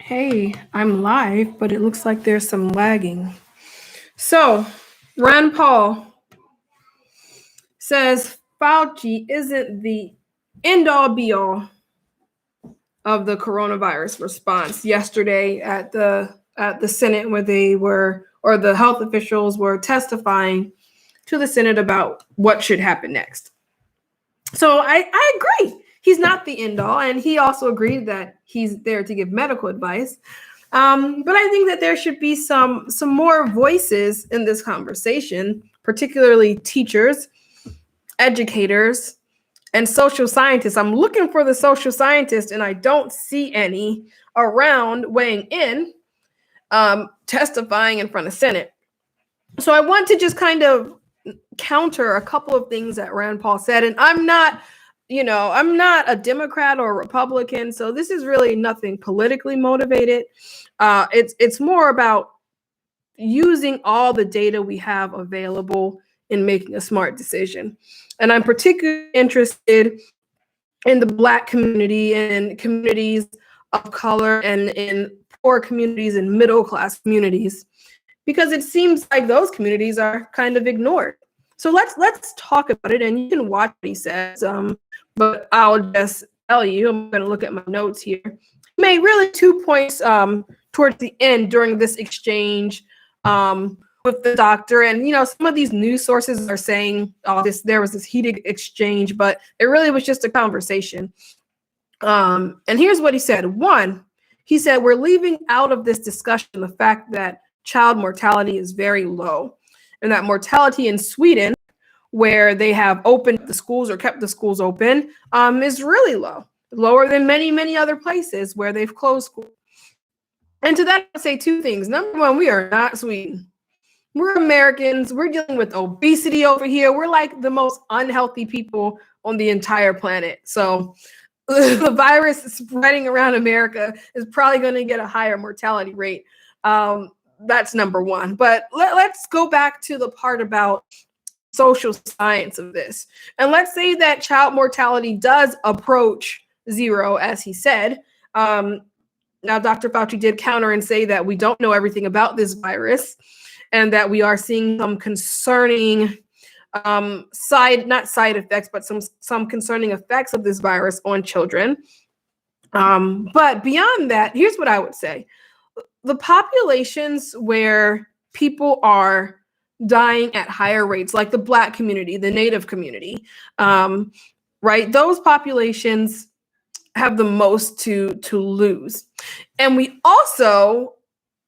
Hey, I'm live, but it looks like there's some lagging. So, Ron Paul says Fauci isn't the end all be all of the coronavirus response yesterday at the Senate where the health officials were testifying to the Senate about what should happen next. So I agree. He's not the end all, and he also agreed that he's there to give medical advice. But I think that there should be some more voices in this conversation, particularly teachers, educators, and social scientists. I'm looking for the social scientists, and I don't see any around weighing in, testifying in front of Senate. So I want to just kind of counter a couple of things that Rand Paul said, and I'm not a Democrat or Republican, so this is really nothing politically motivated. It's more about using all the data we have available in making a smart decision. And I'm particularly interested in the Black community and communities of color and in poor communities and middle-class communities, because it seems like those communities are kind of ignored. So let's talk about it, and you can watch what he says. But I'll just tell you, I'm going to look at my notes here. He made really 2 points towards the end during this exchange with the doctor. And, some of these news sources are saying there was this heated exchange, but it really was just a conversation. And here's what he said. One, he said, we're leaving out of this discussion the fact that child mortality is very low, and that mortality in Sweden, where they have opened the schools or kept the schools open, is really low, lower than many, many other places where they've closed schools. And to that, I say two things. Number one, we are not Sweden. We're Americans. We're dealing with obesity over here. We're like the most unhealthy people on the entire planet. So the virus spreading around America is probably going to get a higher mortality rate. That's number one. But let's go back to the part about social science of this. And let's say that child mortality does approach zero, as he said. Now, Dr. Fauci did counter and say that we don't know everything about this virus and that we are seeing some concerning not side effects, but some concerning effects of this virus on children. But beyond that, here's what I would say. The populations where people are dying at higher rates, like the Black community, the Native community, right? Those populations have the most to lose. And we also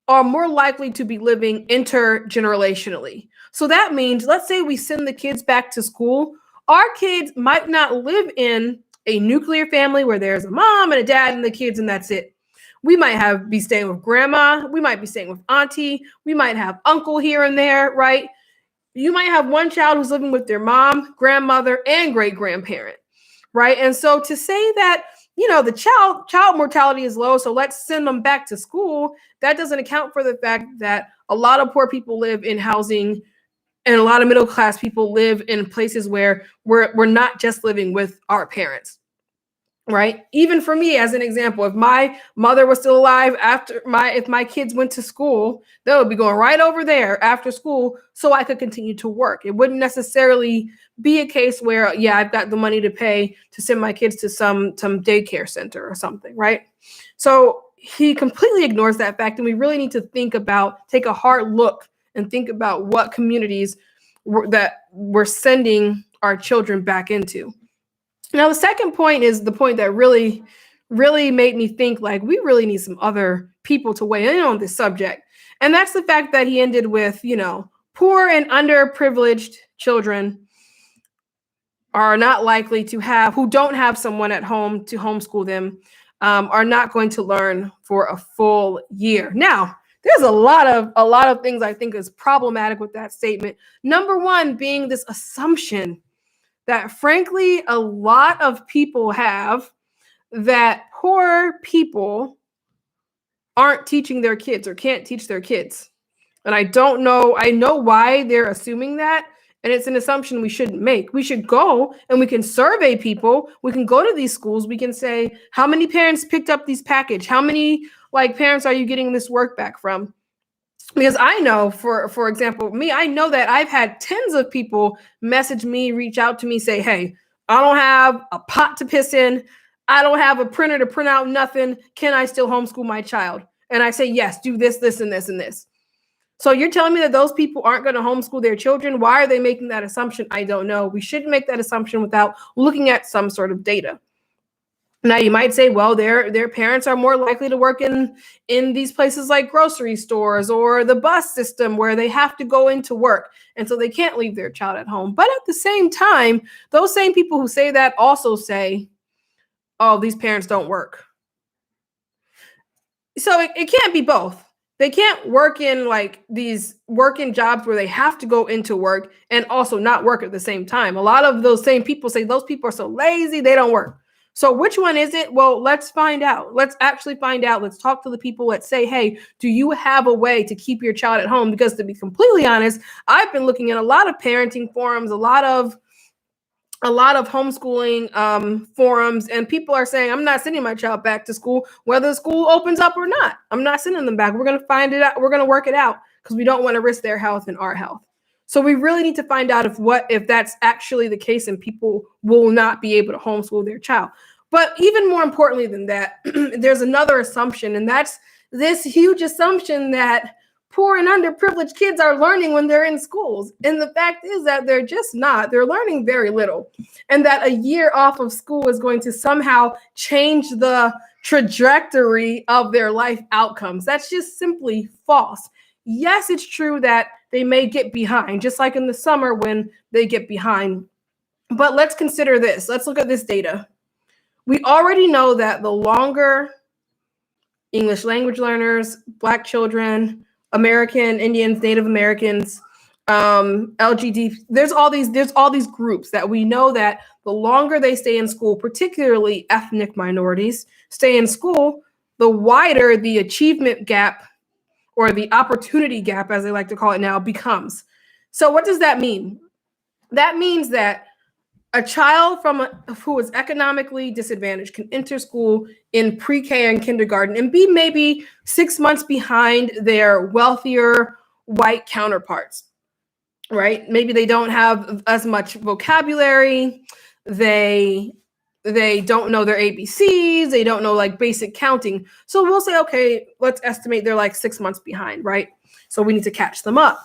are more likely to be living intergenerationally. So that means, let's say we send the kids back to school, our kids might not live in a nuclear family where there's a mom and a dad and the kids and that's it. We might be staying with grandma, we might be staying with auntie, we might have uncle here and there, right? You might have one child who's living with their mom, grandmother, and great-grandparent, right? And so to say that, the child mortality is low, so let's send them back to school, that doesn't account for the fact that a lot of poor people live in housing and a lot of middle-class people live in places where we're not just living with our parents, right? Even for me, as an example, if my mother was still alive if my kids went to school, they would be going right over there after school so I could continue to work. It wouldn't necessarily be a case where, I've got the money to pay to send my kids to some daycare center or something, right? So he completely ignores that fact, and we really need to take a hard look and think about what communities that we're sending our children back into. Now, the second point is the point that really, really made me think like we really need some other people to weigh in on this subject. And that's the fact that he ended with, poor and underprivileged children are not likely to who don't have someone at home to homeschool them, are not going to learn for a full year. Now, there's a lot of things I think is problematic with that statement. Number one being this assumption that, frankly, a lot of people have, that poor people aren't teaching their kids or can't teach their kids. And I don't know. I know why they're assuming that. And it's an assumption we shouldn't make. We should go and we can survey people. We can go to these schools. We can say, how many parents picked up these package? How many parents are you getting this work back from? Because I know, for example, me, I know that I've had tens of people message me, reach out to me, say, hey, I don't have a pot to piss in. I don't have a printer to print out nothing. Can I still homeschool my child? And I say, yes, do this, this, and this, and this. So you're telling me that those people aren't going to homeschool their children? Why are they making that assumption? I don't know. We shouldn't make that assumption without looking at some sort of data. Now you might say, well, their parents are more likely to work in these places like grocery stores or the bus system where they have to go into work. And so they can't leave their child at home. But at the same time, those same people who say that also say, oh, these parents don't work. So it can't be both. They can't work in these working jobs where they have to go into work and also not work at the same time. A lot of those same people say those people are so lazy, they don't work. So which one is it? Well, let's find out. Let's actually find out. Let's talk to the people that say, hey, do you have a way to keep your child at home? Because to be completely honest, I've been looking at a lot of parenting forums, a lot of homeschooling forums, and people are saying, I'm not sending my child back to school, whether the school opens up or not. I'm not sending them back. We're going to find it out. We're going to work it out because we don't want to risk their health and our health. So we really need to find out if that's actually the case and people will not be able to homeschool their child. But even more importantly than that, there's another assumption, and that's this huge assumption that poor and underprivileged kids are learning when they're in schools. And the fact is that they're just not. They're learning very little. And that a year off of school is going to somehow change the trajectory of their life outcomes. That's just simply false. Yes, it's true that they may get behind, just like in the summer when they get behind. But let's consider this. Let's look at this data. We already know that the longer English language learners, Black children, American Indians, Native Americans, LGBT, there's all these groups that we know that the longer they stay in school, particularly ethnic minorities, stay in school, the wider the achievement gap or the opportunity gap, as they like to call it now, becomes. So what does that mean? That means that a child who is economically disadvantaged can enter school in pre-K and kindergarten and be maybe 6 months behind their wealthier white counterparts, right? Maybe they don't have as much vocabulary. They don't know their ABCs. They don't know basic counting. So we'll say, okay, let's estimate they're 6 months behind, right? So we need to catch them up.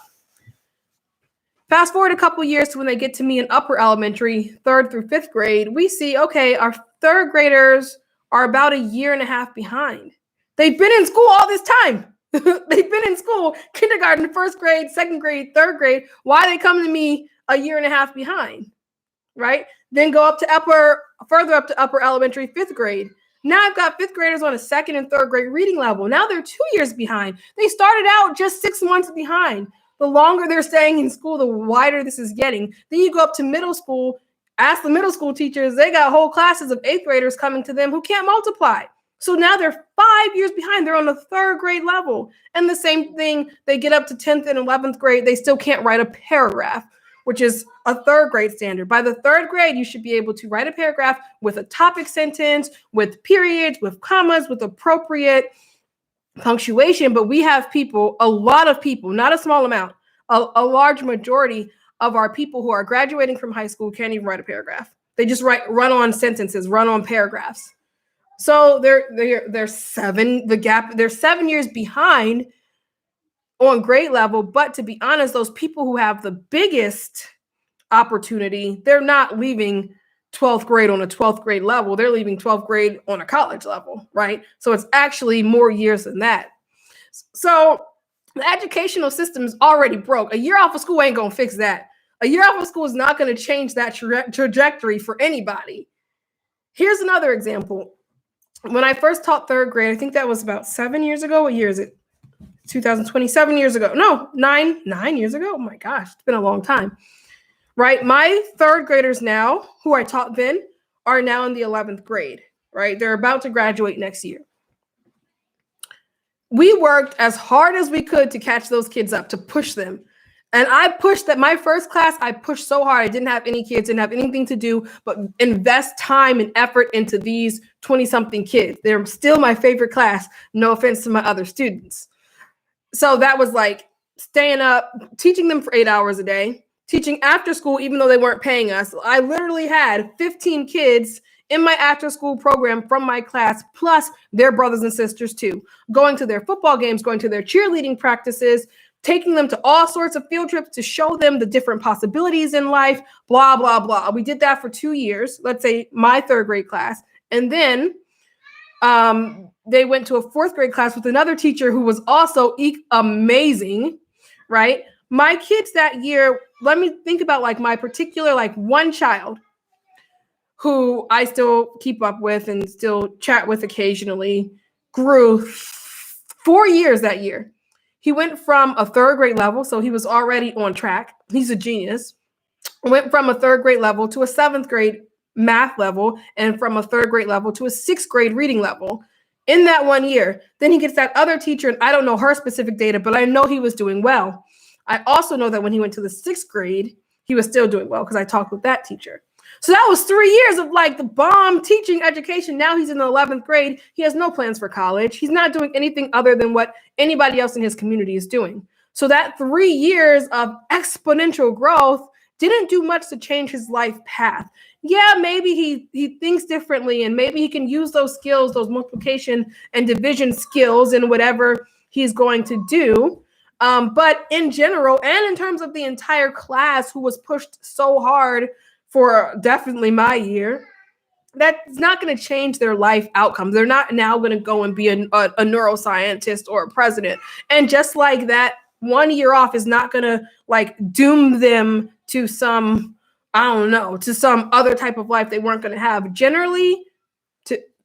Fast forward a couple years to when they get to me in upper elementary, 3rd through 5th grade, we see, okay, our 3rd graders are about a year and a half behind. They've been in school all this time. They've been in school, kindergarten, 1st grade, 2nd grade, 3rd grade. Why are they coming to me a year and a half behind, right? Then go up to further up to upper elementary, 5th grade. Now I've got 5th graders on a 2nd and 3rd grade reading level. Now they're 2 years behind. They started out just 6 months behind. The longer they're staying in school, the wider this is getting. Then you go up to middle school, ask the middle school teachers, they got whole classes of 8th graders coming to them who can't multiply. So now they're 5 years behind. They're on the 3rd grade level. And the same thing, they get up to 10th and 11th grade, they still can't write a paragraph, which is a 3rd grade standard. By the 3rd grade, you should be able to write a paragraph with a topic sentence, with periods, with commas, with appropriate punctuation. But we have people, a lot of people, not a small amount, a large majority of our people who are graduating from high school can't even write a paragraph. They just run on sentences, run on paragraphs. So they're 7 years behind on grade level. But to be honest, those people who have the biggest opportunity, they're not leaving 12th grade on a 12th grade level. They're leaving 12th grade on a college level, right? So it's actually more years than that. So the educational system is already broke. A year off of school ain't going to fix that. A year off of school is not going to change that trajectory for anybody. Here's another example. When I first taught 3rd grade, I think that was about 7 years ago. What year is it? 2020, 7 years ago. No, 9 years ago. Oh my gosh, it's been a long time. Right? My 3rd graders now, who I taught then, are now in the 11th grade, right? They're about to graduate next year. We worked as hard as we could to catch those kids up, to push them And I pushed that my first class, I pushed so hard. I didn't have any kids, didn't have anything to do but invest time and effort into these 20-something kids. They're still my favorite class. No offense to my other students. So that was like staying up, teaching them for 8 hours a day, teaching after school, even though they weren't paying us. I literally had 15 kids in my after school program from my class, plus their brothers and sisters too, going to their football games, going to their cheerleading practices, taking them to all sorts of field trips to show them the different possibilities in life, blah, blah, blah. We did that for 2 years, let's say my third grade class. And then they went to a fourth grade class with another teacher who was also amazing, right? My kids that year, let me think about like my particular, like one child who I still keep up with and still chat with occasionally, grew 4 years that year. He went from a third grade level, so he was already on track. He's a genius. Went from a third grade level to a seventh grade math level, and from a third grade level to a sixth grade reading level in that 1 year. Then he gets that other teacher, and I don't know her specific data, but I know he was doing well. I also know that when he went to the sixth grade, he was still doing well because I talked with that teacher. So that was 3 years of like the bomb teaching education. Now he's in the 11th grade. He has no plans for college. He's not doing anything other than what anybody else in his community is doing. So that 3 years of exponential growth didn't do much to change his life path. Yeah, maybe he thinks differently, and maybe he can use those skills, those multiplication and division skills in whatever he's going to do. But in general, and in terms of the entire class who was pushed so hard for definitely my year, that's not going to change their life outcomes. They're not now going to go and be a neuroscientist or a president. And just like that, 1 year off is not going to like doom them to some, I don't know, to some other type of life they weren't going to have. Generally,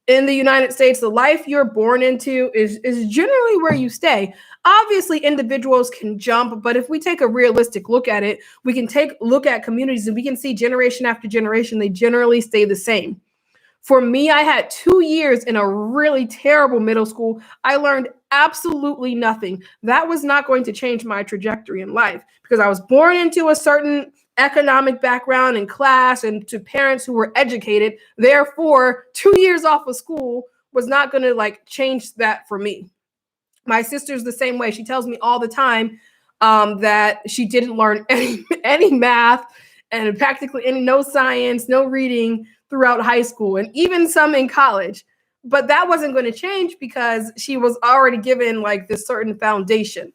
in the United States, the life you're born into is generally where you stay. Obviously, individuals can jump, but if we take a realistic look at it, we can take a look at communities and we can see generation after generation, they generally stay the same. For me, I had 2 years in a really terrible middle school. I learned absolutely nothing. That was not going to change my trajectory in life because I was born into a certain economic background and class and to parents who were educated. Therefore, 2 years off of school was not going to like change that for me. My sister's the same way. She tells me all the time that she didn't learn any math and practically no science, no reading throughout high school, and even some in college. But that wasn't going to change because she was already given like this certain foundation.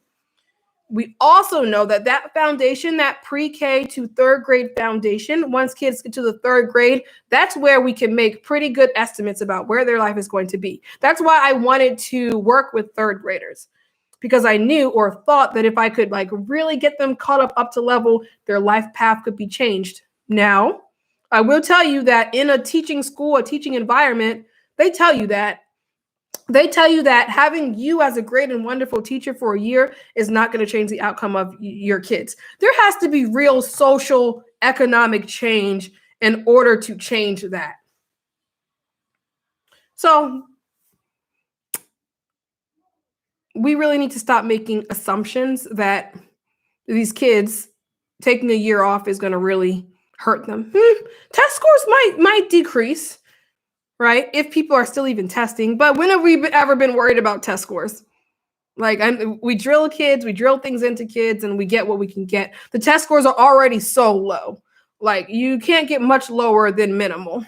We also know that that foundation, that pre-K to third grade foundation, once kids get to the third grade, that's where we can make pretty good estimates about where their life is going to be. That's why I wanted to work with third graders, because I knew or thought that if I could like really get them caught up to level, their life path could be changed. Now, I will tell you that in a teaching school, a teaching environment, they tell you that having you as a great and wonderful teacher for a year is not going to change the outcome of your kids. There has to be real social, economic change in order to change that. So we really need to stop making assumptions that these kids taking a year off is going to really hurt them. Test scores might decrease, right? If people are still even testing. But when have we ever been worried about test scores? Like we drill kids, we drill things into kids, and we get what we can get. The test scores are already so low. Like you can't get much lower than minimal.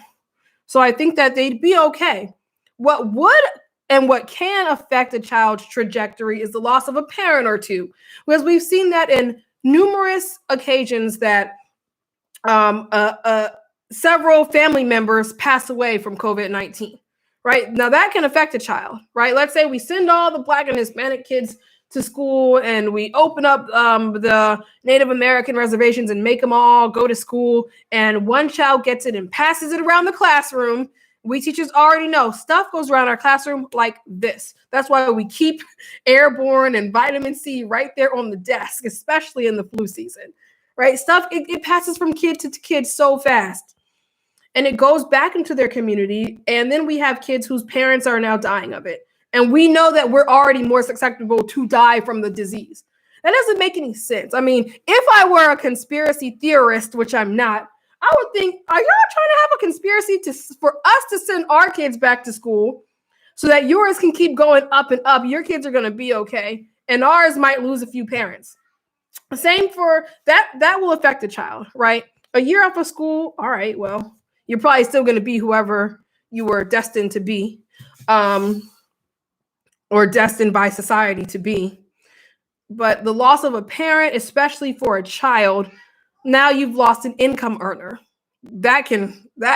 So I think that they'd be okay. What would and what can affect a child's trajectory is the loss of a parent or two. Because we've seen that in numerous occasions that several family members pass away from COVID-19, right? Now that can affect a child, right? Let's say we send all the Black and Hispanic kids to school and we open up the Native American reservations and make them all go to school, and one child gets it and passes it around the classroom. We teachers already know stuff goes around our classroom like this. That's why we keep airborne and vitamin C right there on the desk, especially in the flu season. Right? Stuff, it passes from kid to kid so fast. And it goes back into their community. And then we have kids whose parents are now dying of it. And we know that we're already more susceptible to die from the disease. That doesn't make any sense. I mean, if I were a conspiracy theorist, which I'm not, I would think, are y'all trying to have a conspiracy for us to send our kids back to school so that yours can keep going up and up? Your kids are going to be okay, and ours might lose a few parents. Same for that. That will affect the child, right? A year off of school, all right, well, you're probably still going to be whoever you were destined to be, or destined by society to be. But the loss of a parent, especially for a child, now you've lost an income earner. That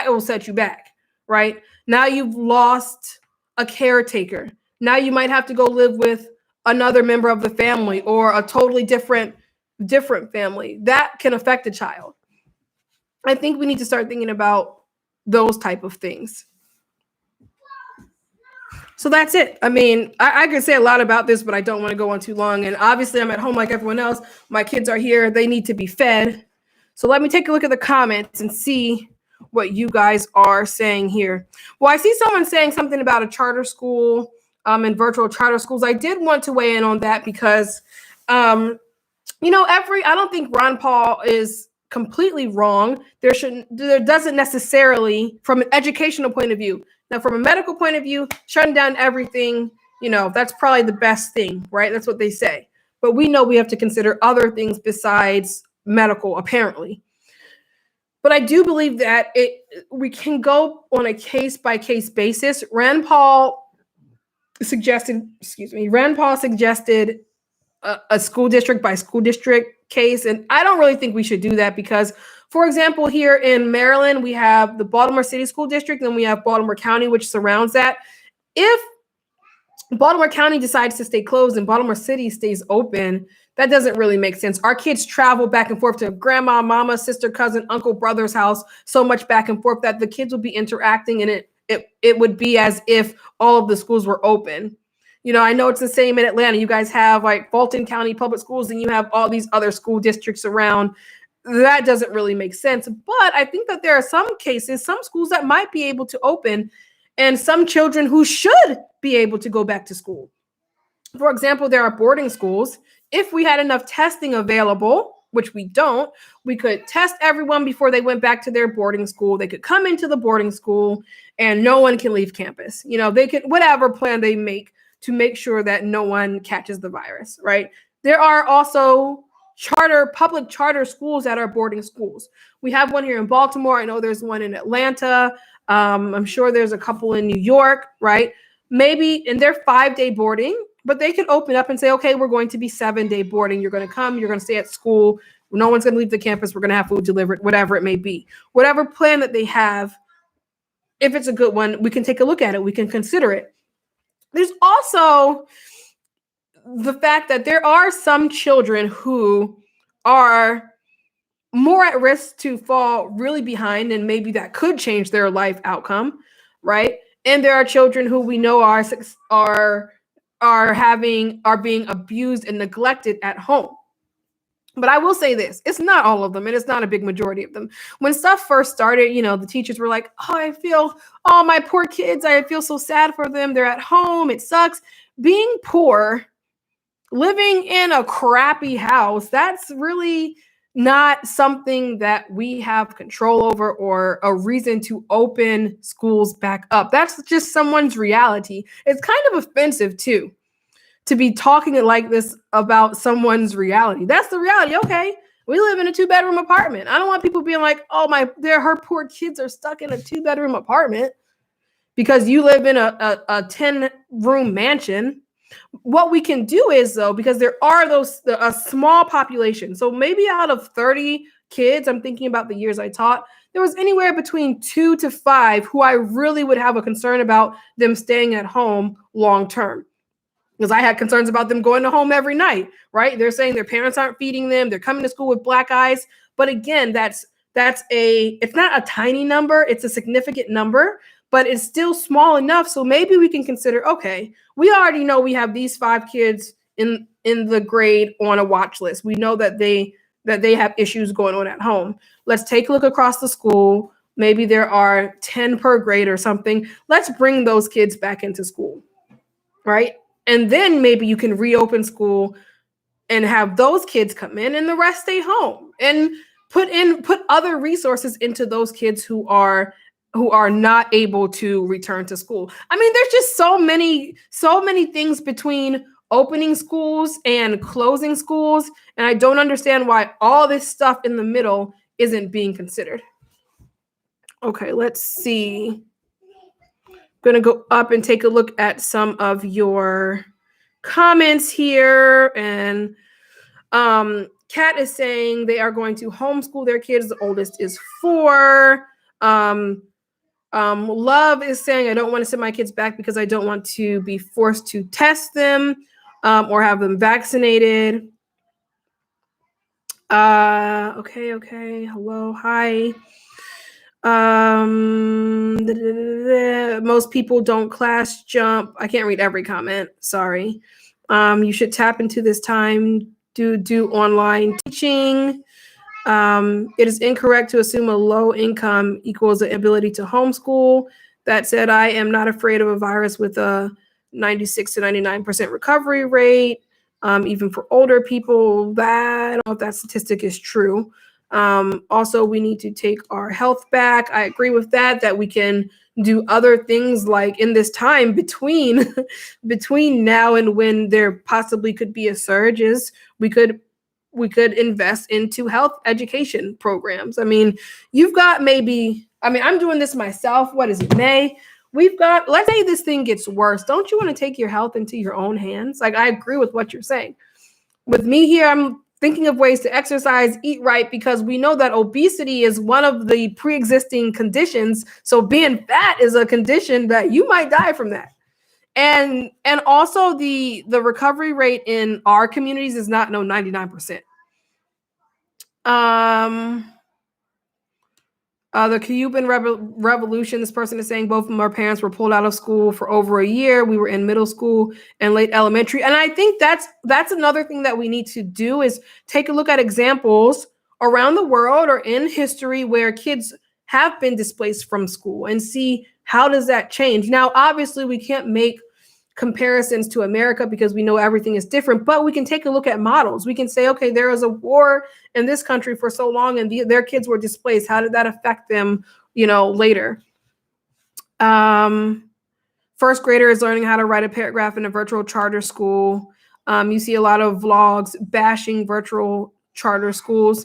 will set you back, right? Now you've lost a caretaker. Now you might have to go live with another member of the family or a totally different family. That can affect a child. I think we need to start thinking about those type of things. So that's it. I mean, I could say a lot about this, but I don't want to go on too long. And obviously, I'm at home like everyone else. My kids are here. They need to be fed. So let me take a look at the comments and see what you guys are saying here. Well, I see someone saying something about a charter school and virtual charter schools. I did want to weigh in on that because, I don't think Ron Paul is completely wrong. There doesn't necessarily, from an educational point of view. Now, from a medical point of view, shutting down everything, that's probably the best thing, right? That's what they say. But we know we have to consider other things besides medical, apparently. But I do believe that we can go on a case-by-case basis. Rand Paul suggested a school district by school district case. And I don't really think we should do that because, for example, here in Maryland, we have the Baltimore City School District, and we have Baltimore County, which surrounds that. If Baltimore County decides to stay closed and Baltimore City stays open, that doesn't really make sense. Our kids travel back and forth to grandma, mama, sister, cousin, uncle, brother's house, so much back and forth that the kids will be interacting, and it would be as if all of the schools were open. I know it's the same in Atlanta. You guys have like Fulton County Public Schools, and you have all these other school districts around. That doesn't really make sense. But I think that there are some cases, some schools that might be able to open, and some children who should be able to go back to school. For example, there are boarding schools. If we had enough testing available, which we don't, we could test everyone before they went back to their boarding school. They could come into the boarding school and no one can leave campus. They could, whatever plan they make to make sure that no one catches the virus, right? There are also public charter schools that are boarding schools. We have one here in Baltimore. I know there's one in Atlanta. I'm sure there's a couple in New York, right? Maybe, and they're 5-day boarding, but they could open up and say, okay, we're going to be 7-day boarding. You're going to come, you're going to stay at school. No one's going to leave the campus. We're going to have food delivered, whatever it may be. Whatever plan that they have, if it's a good one, we can take a look at it. We can consider it. There's also the fact that there are some children who are more at risk to fall really behind, and maybe that could change their life outcome, right? And there are children who we know are being abused and neglected at home. But I will say this, it's not all of them, and it's not a big majority of them. When stuff first started, the teachers were like, oh, my poor kids, I feel so sad for them. They're at home. It sucks. Being poor, living in a crappy house, that's really not something that we have control over or a reason to open schools back up. That's just someone's reality. It's kind of offensive, too, to be talking like this about someone's reality. That's the reality. Okay, we live in a 2-bedroom apartment. I don't want people being like, oh, her poor kids are stuck in a 2-bedroom apartment because you live in a 10-room mansion. What we can do is, though, because there are a small population. So maybe out of 30 kids, I'm thinking about the years I taught, there was anywhere between 2 to 5 who I really would have a concern about them staying at home long term. Because I had concerns about them going to home every night, right? They're saying their parents aren't feeding them. They're coming to school with black eyes. But again, it's not a tiny number. It's a significant number, but it's still small enough. So maybe we can consider, okay, we already know we have these 5 kids in the grade on a watch list. We know that they have issues going on at home. Let's take a look across the school. Maybe there are 10 per grade or something. Let's bring those kids back into school, right? And then maybe you can reopen school and have those kids come in and the rest stay home, and put other resources into those kids who are not able to return to school. I mean, there's just so many things between opening schools and closing schools, and I don't understand why all this stuff in the middle isn't being considered. Okay, let's see. I'm gonna go up and take a look at some of your comments here. And Kat is saying they are going to homeschool their kids. The oldest is 4. Love is saying, I don't want to send my kids back because I don't want to be forced to test them or have them vaccinated. Okay. Hello. Hi. Most people don't class jump. I can't read every comment. Sorry. You should tap into this time. Do online teaching. It is incorrect to assume a low income equals the ability to homeschool. That said, I am not afraid of a virus with a 96 to 99% recovery rate, even for older people. I don't know if that statistic is true. Also, we need to take our health back. I agree with that we can do other things like in this time between now and when there possibly could be a surge is we could invest into health education programs. I mean, I'm doing this myself. What is it, May? Let's say this thing gets worse. Don't you want to take your health into your own hands? Like, I agree with what you're saying. With me here, I'm thinking of ways to exercise, eat right, because we know that obesity is one of the pre-existing conditions. So being fat is a condition that you might die from that. And also the recovery rate in our communities is not 99%. The Cuban Revolution, this person is saying both of our parents were pulled out of school for over a year. We were in middle school and late elementary. And I think that's another thing that we need to do is take a look at examples around the world or in history where kids have been displaced from school and see how does that change. Now, obviously, we can't make comparisons to America because we know everything is different, but we can take a look at models. We can say, okay, there was a war in this country for so long and their kids were displaced. How did that affect them, later? First grader is learning how to write a paragraph in a virtual charter school. You see a lot of vlogs bashing virtual charter schools.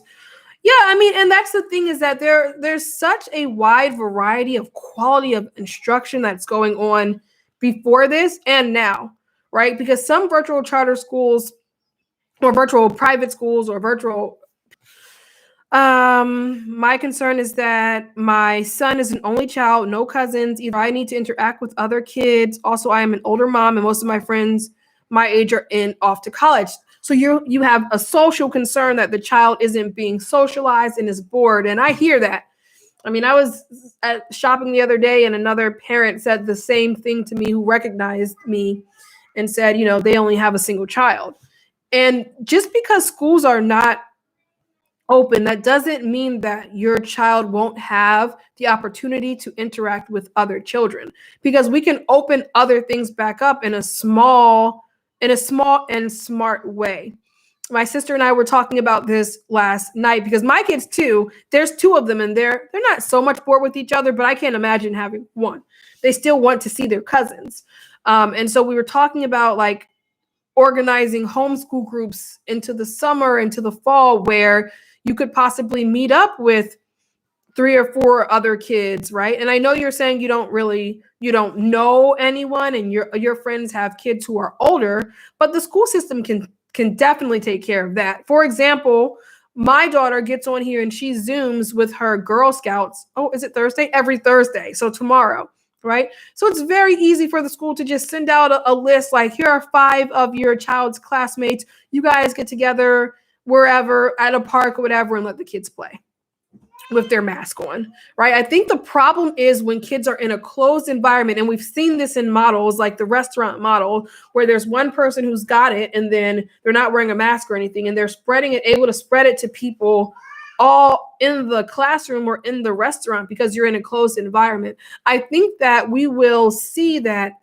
Yeah, I mean, and that's the thing is that there's such a wide variety of quality of instruction that's going on before this and now, right? Because some virtual charter schools or virtual private schools or virtual. My concern is that my son is an only child, no cousins. Either I need to interact with other kids. Also, I am an older mom and most of my friends my age are off to college. So you have a social concern that the child isn't being socialized and is bored. And I hear that. I mean, I was at shopping the other day and another parent said the same thing to me who recognized me and said, they only have a single child. And just because schools are not open, that doesn't mean that your child won't have the opportunity to interact with other children, because we can open other things back up in a small and smart way. My sister and I were talking about this last night because my kids too, there's 2 of them and they're not so much bored with each other, but I can't imagine having one. They still want to see their cousins. And so we were talking about like organizing homeschool groups into the summer, into the fall, where you could possibly meet up with 3 or 4 other kids, right? And I know you're saying you don't know anyone and your friends have kids who are older, but the school system can definitely take care of that. For example, my daughter gets on here and she Zooms with her Girl Scouts. Oh, is it Thursday? Every Thursday. So tomorrow, right? So it's very easy for the school to just send out a list like, here are 5 of your child's classmates. You guys get together wherever at a park or whatever and let the kids play with their mask on, right? I think the problem is when kids are in a closed environment, and we've seen this in models like the restaurant model, where there's one person who's got it and then they're not wearing a mask or anything, and they're able to spread it to people all in the classroom or in the restaurant because you're in a closed environment. I think that we will see that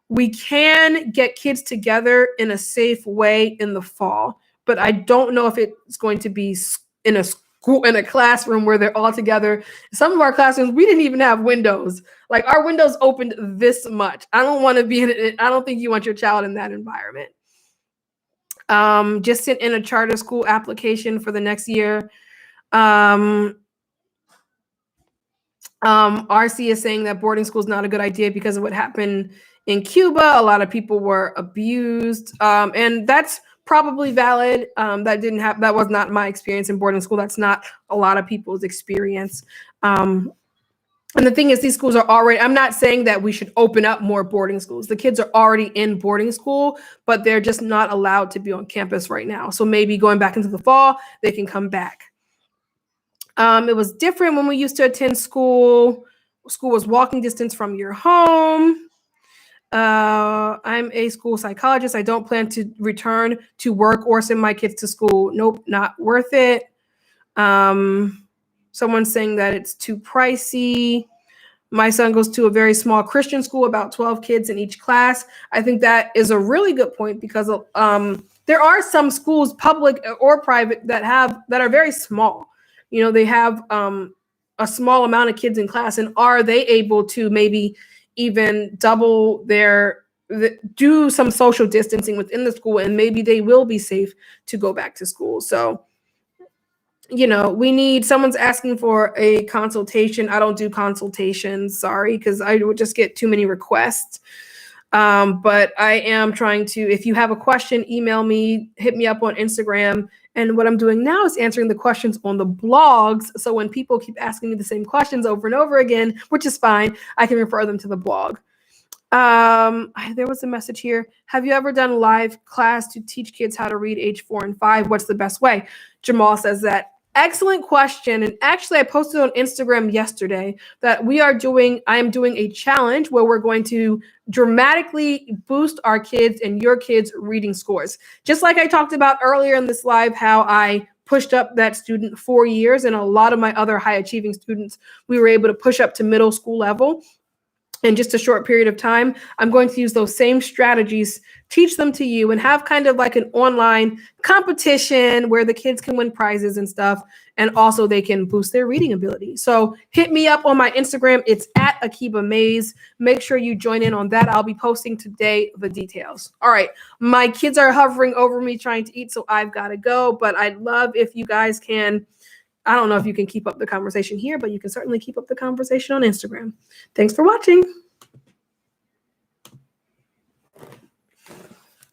we can get kids together in a safe way in the fall. but I don't know if it's going to be in a school, in a classroom where they're all together. Some of our classrooms, we didn't even have windows. Like our windows opened this much. I don't want to be in it. I don't think you want your child in that environment. Just sent in a charter school application for the next year. RC is saying that boarding school is not a good idea because of what happened in Cuba. A lot of people were abused, and that's probably valid. That was not my experience in boarding school. That's not a lot of people's experience. And the thing is, these schools are already, I'm not saying that we should open up more boarding schools. The kids are already in boarding school, but they're just not allowed to be on campus right now. So maybe going back into the fall, they can come back. It was different when we used to attend school. School was walking distance from your home. I'm a school psychologist. I don't plan to return to work or send my kids to school. Nope, not worth it. Someone's saying that it's too pricey. My son goes to a very small Christian school, about 12 kids in each class. I think that is a really good point because there are some schools, public or private, that are very small. You know, they have a small amount of kids in class, and are they able to maybe even double do some social distancing within the school, and maybe they will be safe to go back to school. So, you know, someone's asking for a consultation. I don't do consultations, sorry, because I would just get too many requests. But I am trying to, if you have a question, email me, hit me up on Instagram. And what I'm doing now is answering the questions on the blogs. So when people keep asking me the same questions over and over again, which is fine, I can refer them to the blog. There was a message here. Have you ever done live class to teach kids how to read age 4 and 5? What's the best way? Jamal says that. Excellent question. And actually, I posted on Instagram yesterday that I am doing a challenge where we're going to dramatically boost our kids and your kids' reading scores. Just like I talked about earlier in this live, how I pushed up that student 4 years, and a lot of my other high achieving students, we were able to push up to middle school level in just a short period of time. I'm going to use those same strategies, teach them to you, and have kind of like an online competition where the kids can win prizes and stuff. And also they can boost their reading ability. So hit me up on my Instagram. It's at Akiba Mays. Make sure you join in on that. I'll be posting today the details. All right. My kids are hovering over me trying to eat, so I've got to go. But I'd love if you guys can, I don't know if you can keep up the conversation here, but you can certainly keep up the conversation on Instagram. Thanks for watching.